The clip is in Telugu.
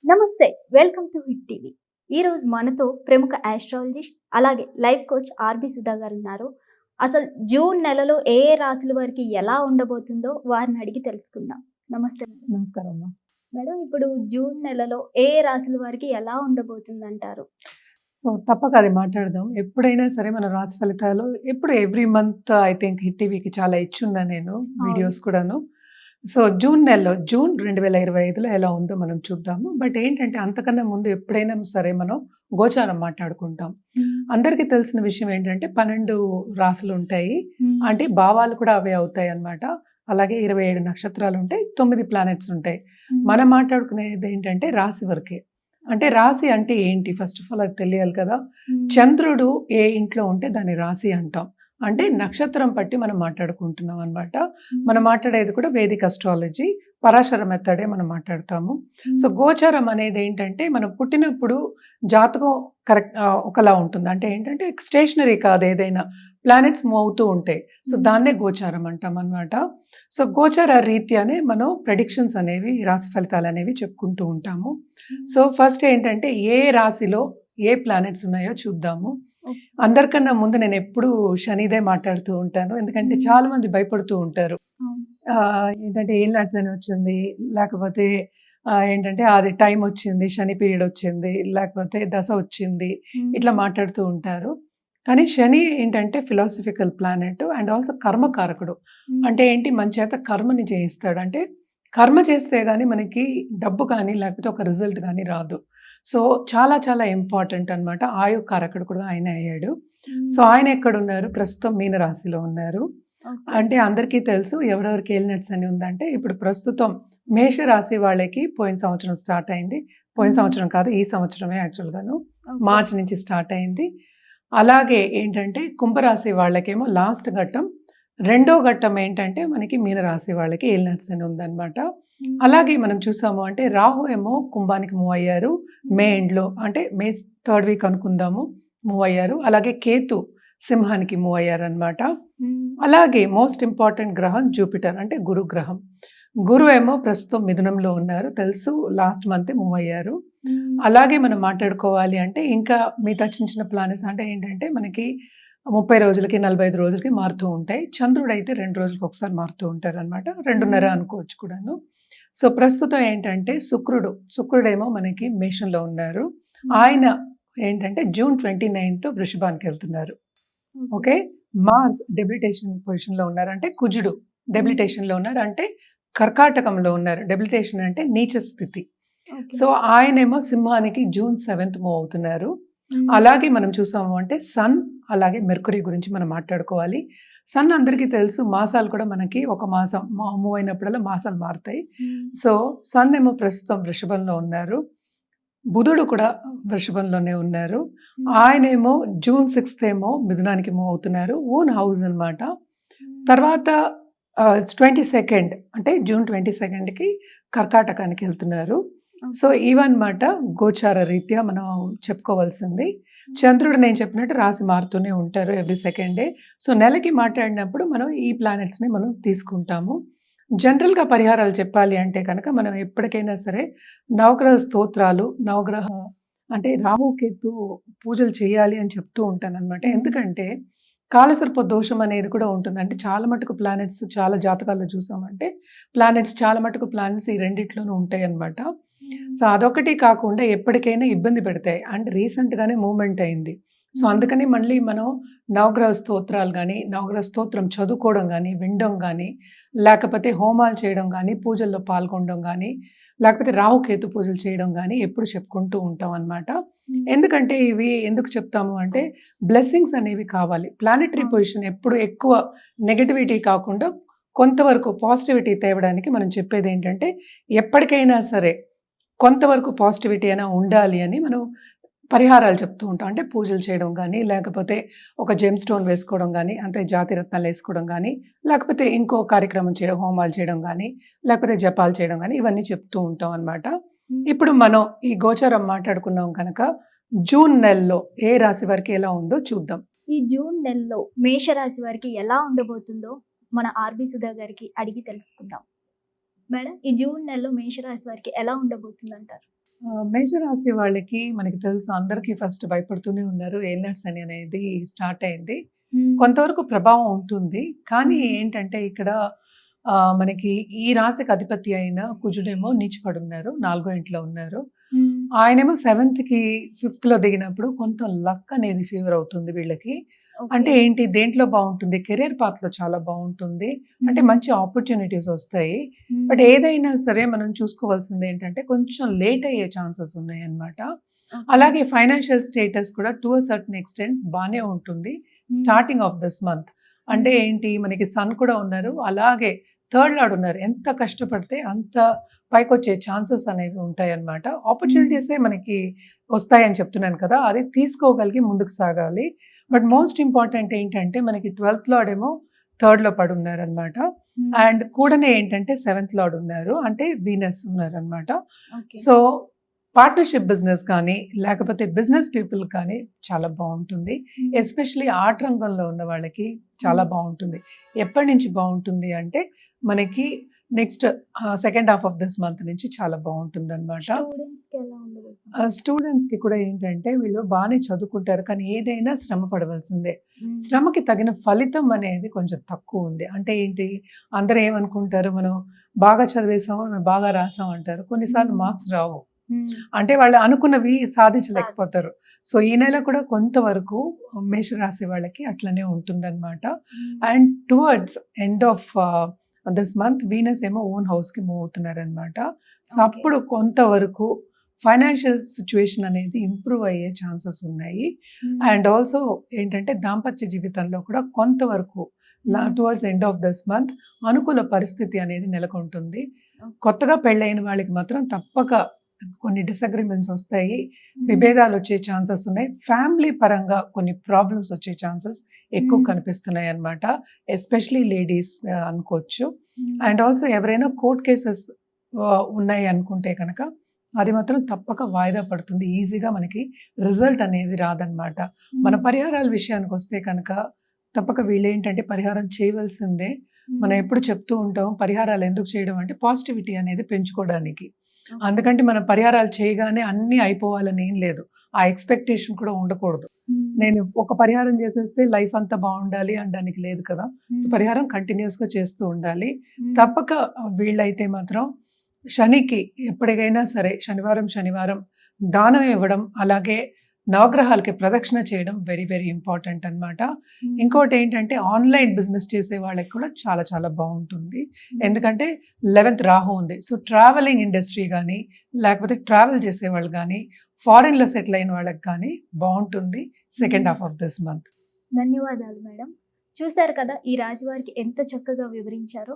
నమస్తే. Welcome to hit TV. ఈరోజు మనతో ప్రముఖ ఆస్ట్రాలజిస్ట్ అలాగే లైఫ్ కోచ్ ఆర్‌బి సుధా గారు ఉన్నారు. అసలు జూన్ నెలలో ఏ ఏ రాశుల వారికి ఎలా ఉండబోతుందో వారిని అడిగి తెలుసుకుందాం. నమస్తే మేడం. నమస్కారం అమ్మా. మేడం ఇప్పుడు జూన్ నెలలో ఏ ఏ రాశుల వారికి ఎలా ఉండబోతుందంటారు? తప్పక అది మాట్లాడదాం. ఎప్పుడైనా సరే మన రాశి ఫలితాలు ఎప్పుడు every month I think hit టీవీకి చాలా ఇచ్చున్నా నేను వీడియోస్ కూడాను. జూన్ నెలలో జూన్ 2025లో ఎలా ఉందో మనం చూద్దాము. బట్ ఏంటంటే అంతకన్నా ముందు ఎప్పుడైనా సరే మనం గోచారం మాట్లాడుకుంటాం. అందరికీ తెలిసిన విషయం ఏంటంటే 12 రాశులుంటాయి. అంటే భావాలు కూడా అవే అవుతాయన్నమాట. అలాగే 27 నక్షత్రాలుంటాయి. 9 ప్లానెట్స్ ఉంటాయి. మనం మాట్లాడుకునేది ఏంటంటే రాశి వరకే. అంటే రాశి అంటే ఏంటి? ఫస్ట్ ఆఫ్ ఆల్ అది తెలియాలి కదా! చంద్రుడు ఏ ఇంట్లో ఉంటే దాన్ని రాశి అంటాం. అంటే నక్షత్రం పట్టి మనం మాట్లాడుకుంటున్నాం అన్నమాట. మనం మాట్లాడేది కూడా వేదిక్ అస్ట్రాలజీ, పరాశర మెథడే మనం మాట్లాడతాము. గోచారం అనేది ఏంటంటే మనం పుట్టినప్పుడు జాతకం ఒకలా ఉంటుంది. అంటే ఏంటంటే స్టేషనరీ కాదు, ఏదైనా ప్లానెట్స్ మూవ్ అవుతూ ఉంటాయి. దాన్నే గోచారం అంటాం అన్నమాట. గోచార రీత్యానే మనం ప్రెడిక్షన్స్ అనేవి, రాశి ఫలితాలు అనేవి చెప్పుకుంటూ ఉంటాము. ఫస్ట్ ఏంటంటే ఏ రాశిలో ఏ ప్లానెట్స్ ఉన్నాయో చూద్దాము. అందరికన్నా ముందు నేను ఎప్పుడు శనిదే మాట్లాడుతూ ఉంటాను. ఎందుకంటే చాలా మంది భయపడుతూ ఉంటారు. ఏంటంటే ఏలినాటి శని వచ్చింది, లేకపోతే ఏంటంటే అది టైం వచ్చింది, శని పీరియడ్ వచ్చింది, లేకపోతే దశ వచ్చింది, ఇట్లా మాట్లాడుతూ ఉంటారు. కానీ శని ఏంటంటే ఫిలాసఫికల్ ప్లానెట్ అండ్ ఆల్సో కర్మకారకుడు. అంటే ఏంటి, మన చేత కర్మని చేయిస్తాడు. అంటే కర్మ చేస్తే గానీ మనకి డబ్బు కానీ లేకపోతే ఒక రిజల్ట్ కానీ రాదు. చాలా చాలా ఇంపార్టెంట్ అన్నమాట. ఆయు కారకుడు కూడా ఆయన అయ్యాడు. ఆయన ఎక్కడున్నారు? ప్రస్తుతం మీన రాశిలో ఉన్నారు. అంటే అందరికీ తెలుసు ఎవరెవరికి ఏలినాటి శని ఉందంటే, ఇప్పుడు ప్రస్తుతం మేష రాశి వాళ్ళకి పోయిన సంవత్సరం స్టార్ట్ అయింది. పోయిన సంవత్సరం కాదు, ఈ సంవత్సరమే యాక్చువల్‌గాను. మార్చి నుంచి స్టార్ట్ అయింది. అలాగే ఏంటంటే కుంభరాశి వాళ్ళకేమో లాస్ట్ ఘట్టం. రెండో ఘట్టం ఏంటంటే మనకి మీన రాశి వాళ్ళకి ఏలినాటి శని ఉందన్నమాట. అలాగే మనం చూసాము అంటే రాహు ఏమో కుంభానికి మూవ్ అయ్యారు మే ఎండ్‌లో, అంటే మే 3rd వీక్ అనుకుందాము, మూవ్ అయ్యారు. అలాగే కేతు సింహానికి మూవ్ అయ్యారన్నమాట. అలాగే మోస్ట్ ఇంపార్టెంట్ గ్రహం జూపిటర్, అంటే గురు గ్రహం. గురు ఏమో ప్రస్తుతం మిథునంలో ఉన్నారు, తెలుసు లాస్ట్ మంతే మూవ్ అయ్యారు. అలాగే మనం మాట్లాడుకోవాలి అంటే ఇంకా మిగతా చిన్న చిన్న ప్లానెట్స్ అంటే ఏంటంటే మనకి 30 రోజులకి 45 రోజులకి మారుతూ ఉంటాయి. చంద్రుడు అయితే 2 రోజులకు ఒకసారి మారుతూ ఉంటారన్నమాట. 2.5 అనుకోవచ్చు కూడాను. ప్రస్తుతం ఏంటంటే శుక్రుడేమో మనకి మేషంలో ఉన్నారు. ఆయన ఏంటంటే జూన్ 29th వృషభానికి వెళ్తున్నారు. ఓకే. మార్స్ డెబిలిటేషన్ పొజిషన్‌లో ఉన్నారు. అంటే కుజుడు డెబిలిటేషన్‌లో ఉన్నారు. అంటే కర్కాటకంలో ఉన్నారు. డెబిలిటేషన్ అంటే నీచ స్థితి. ఆయనేమో సింహానికి జూన్ 7th మూవ్ అవుతున్నారు. అలాగే మనం చూసాము అంటే సన్ అలాగే మెర్కురీ గురించి మనం మాట్లాడుకోవాలి. సన్ అందరికీ తెలుసు, మాసాలు కూడా మనకి ఒక మాసం మూవ్ అయినప్పుడల్లా మాసాలు మారుతాయి. సన్ ఏమో ప్రస్తుతం వృషభంలో ఉన్నారు. బుధుడు కూడా వృషభంలోనే ఉన్నారు. ఆయనేమో జూన్ 6th ఏమో మిథునానికి మూవ్ అవుతున్నారు. ఓన్ హౌస్ అన్నమాట. తర్వాత 22nd అంటే జూన్ 22కి కర్కాటకానికి వెళ్తున్నారు. ఇవన్నమాట గోచార రీత్యా మనం చెప్పుకోవాల్సింది. చంద్రుడు నేను చెప్పినట్టు రాశి మారుతూనే ఉంటారు ఎవ్రీ సెకండ్ డే. నెలకి మాట్లాడినప్పుడు మనం ఈ ప్లానెట్స్‌ని మనం తీసుకుంటాము. జనరల్‌గా పరిహారాలు చెప్పాలి అంటే కనుక మనం ఎప్పటికైనా సరే నవగ్రహ స్తోత్రాలు, నవగ్రహ అంటే రాహు, కేతు పూజలు చేయాలి అని చెప్తూ ఉంటానన్నమాట. ఎందుకంటే కాలసర్ప దోషం అనేది కూడా ఉంటుంది. అంటే చాలా మటుకు ప్లానెట్స్ చాలా జాతకాల్లో చూసామంటే చాలా మటుకు ప్లానెట్స్ ఈ రెండిట్లోనూ ఉంటాయన్నమాట. అదొకటి కాకుండా ఎప్పటికైనా ఇబ్బంది పెడతాయి. అంటే రీసెంట్‌గానే మూవ్‌మెంట్ అయింది. అందుకని మళ్ళీ మనం నవగ్రహ స్తోత్రాలు గానీ, నవగ్రహ స్తోత్రం చదువుకోవడం గానీ, వినడం గానీ, లేకపోతే హోమాలు చేయడం గానీ, పూజల్లో పాల్గొనడం గానీ, లేకపోతే రాహుకేతు పూజలు చేయడం గానీ ఎప్పుడు చెప్పుకుంటూ ఉంటాం అన్నమాట. ఎందుకంటే ఇవి ఎందుకు చెప్తాము అంటే బ్లెస్సింగ్స్ అనేవి కావాలి. ప్లానెటరీ పొజిషన్ ఎప్పుడు ఎక్కువ నెగటివిటీ కాకుండా కొంతవరకు పాజిటివిటీ తేవడానికి మనం చెప్పేది ఏంటంటే, ఎప్పటికైనా సరే కొంతవరకు పాజిటివిటీ అయినా ఉండాలి అని మనం పరిహారాలు చెప్తూ ఉంటాం. అంటే పూజలు చేయడం గానీ, లేకపోతే ఒక జెమ్ స్టోన్ వేసుకోవడం గానీ, అంటే జాతి రత్నాలు వేసుకోవడం గానీ, లేకపోతే ఇంకో కార్యక్రమం చేయడం, హోమాలు చేయడం గానీ, లేకపోతే జపాలు చేయడం గానీ, ఇవన్నీ చెప్తూ ఉంటాం అన్నమాట. ఇప్పుడు మనం ఈ గోచారం మాట్లాడుకున్నాం కనుక జూన్ నెలలో ఏ రాశి వారికి ఎలా ఉందో చూద్దాం. ఈ జూన్ నెలలో మేషరాశి వారికి ఎలా ఉండబోతుందో మన ఆర్‌బి సుధా గారికి అడిగి తెలుసుకుందాం. మేడం ఈ జూన్ నెలలో మేషరాశి వారికి ఎలా ఉండబోతుందంటారు? మేషరాశి వాళ్ళకి మనకి తెలుసు అందరికీ ఫస్ట్ భయపడుతూనే ఉన్నారు. ఏలినాటి శని అనేది స్టార్ట్ అయింది. కొంతవరకు ప్రభావం ఉంటుంది. కానీ హ్మ్. ఏంటంటే ఇక్కడ మనకి ఈ రాశికి అధిపతి అయిన కుజుడేమో నీచపడున్నారు. 4 ఇంట్లో ఉన్నారు. ఆయనేమో 7థ్‌కి 5థ్‌లో దిగినప్పుడు కొంత లక్ అనేది ఫేవర్ అవుతుంది వీళ్ళకి. అంటే ఏంటి దేంట్లో బావుంటుంది? కెరియర్ పాత్‌లో చాలా బావుంటుంది. అంటే మంచి ఆపర్చునిటీస్ ఒస్తాయి. బట్ ఏదైనా సరే మనం చూసుకోవాల్సిందేంటంటే కొంచెం లేట్ అయ్యే ఛాన్సెస్ ఉన్నాయన్నమాట. అలాగే ఫైనాన్షియల్ స్టేటస్ కూడా టు ఎ సర్టెన్ ఎక్స్‌టెంట్ బానే ఉంటుంది. Starting of this month. అంటే ఏంటి మనకి సన్ కూడా ఉన్నారు. అలాగే థర్డ్ లార్డ్ ఉన్నారు. ఎంత కష్టపడితే అంత పైకొచ్చే ఛాన్సెస్ అనేవి ఉంటాయన్నమాట. ఆపర్చునిటీసే మనకి వస్తాయని చెప్తున్నాను కదా! అది తీసుకోగలిగి ముందుకు సాగాలి. బట్ మోస్ట్ ఇంపార్టెంట్ ఏంటంటే మనకి 12థ్ లార్డ్ ఏమో థర్డ్‌లో పడున్నారన్నమాట. అండ్ కూడానే ఏంటంటే 7థ్ లార్డ్ ఉన్నారు. అంటే వీనస్ ఉన్నారన్నమాట. సో, పార్ట్నర్‌షిప్ బిజినెస్ కానీ, లేకపోతే బిజినెస్ పీపుల్ కానీ చాలా బావుంటుంది. ఎస్పెషల్లీ ఆర్ట్ రంగంలో ఉన్న వాళ్ళకి చాలా బావుంటుంది. ఎప్పటినుంచి బావుంటుంది అంటే, మనకి next second half of this month నుంచి చాలా బావుంటుందనమాట. స్టూడెంట్స్‌కి ఎలా ఉండబోతుంది? స్టూడెంట్స్‌కి కూడా ఏంటంటే, వీళ్ళు బానే చదువుకుంటారు. కానీ ఏదైనా శ్రమ పడవలసిందే. శ్రమకి తగిన ఫలితం అనేది కొంచెం తక్కువుంది. అంటే ఏంటి, అందరూ ఏమనుకుంటారు, మనం బాగా చదివేసాం, బాగా రాసాం అంటారు. కొన్నిసార్లు మార్క్స్ రావు. అంటే వాళ్ళు అనుకున్నవి సాధించలేకపోతారు. సో, ఈ నెల కూడా కొంతవరకు మేషరాశి వాళ్ళకి అట్లనే ఉంటుందన్నమాట. And towards end of this month Venus ఏమో ఓన్ హౌస్‌కి మూవ్ అవుతున్నారన్నమాట. సో, అప్పుడు కొంతవరకు ఫైనాన్షియల్ సిట్యుయేషన్ అనేది ఇంప్రూవ్ అయ్యే ఛాన్సెస్ ఉన్నాయి. అండ్ ఆల్సో ఏంటంటే దాంపత్య జీవితంలో కూడా కొంతవరకు towards end of this month అనుకూల పరిస్థితి అనేది నెలకొంటుంది. కొత్తగా పెళ్ళైన వాళ్ళకి మాత్రం తప్పక కొన్ని డిసగ్రీమెంట్స్ వస్తాయి. విభేదాలు వచ్చే ఛాన్సెస్ ఉన్నాయి. ఫ్యామిలీ పరంగా కొన్ని ప్రాబ్లమ్స్ వచ్చే ఛాన్సెస్ ఎక్కువ కనిపిస్తున్నాయి అన్నమాట. ఎస్పెషల్లీ లేడీస్ అనుకోవచ్చు. అండ్ ఆల్సో ఎవరైనా కోర్ట్ కేసెస్ ఉన్నాయి అనుకుంటే కనుక అది మాత్రం తప్పక వాయిదా పడుతుంది. ఈజీగా మనకి రిజల్ట్ అనేది రాదన్నమాట. మన పరిహారాల విషయానికి వస్తే కనుక తప్పక వీళ్ళేంటంటే పరిహారం చేయవలసిందే. మనం ఎప్పుడు చెప్తూ ఉంటాం పరిహారాలు ఎందుకు చేయడం అంటే పాజిటివిటీ అనేది పెంచుకోవడానికి. అందుకంటే మనం పరిహారాలు చేయగానే అన్నీ అయిపోవాలని ఏం లేదు. ఆ ఎక్స్‌పెక్టేషన్ కూడా ఉండకూడదు. నేను ఒక పరిహారం చేసేస్తే లైఫ్ అంతా బావుండాలి అనడానికి లేదు కదా! సో, పరిహారం కంటిన్యూయస్‌గా చేస్తూ ఉండాలి. తప్పక వీళ్ళైతే మాత్రం శనికి ఎప్పటికైనా సరే శనివారం దానం ఇవ్వడం, అలాగే నవగ్రహాలకి ప్రదక్షిణ చేయడం వెరీ, వెరీ ఇంపార్టెంట్ అన్నమాట. ఇంకోటేంటంటే ఆన్‌లైన్ బిజినెస్ చేసే వాళ్ళకి కూడా చాలా చాలా బావుంటుంది. ఎందుకంటే 11థ్ రాహు ఉంది. సో, ట్రావెలింగ్ ఇండస్ట్రీ గానీ, లేకపోతే ట్రావెల్ చేసేవాళ్ళు గానీ, ఫారిన్‌లో సెటిల్ అయిన వాళ్ళకి కానీ బావుంటుంది second half of this month. ధన్యవాదాలు మేడం. చూసారు కదా ఈ రాశి వారికి ఎంత చక్కగా వివరించారో.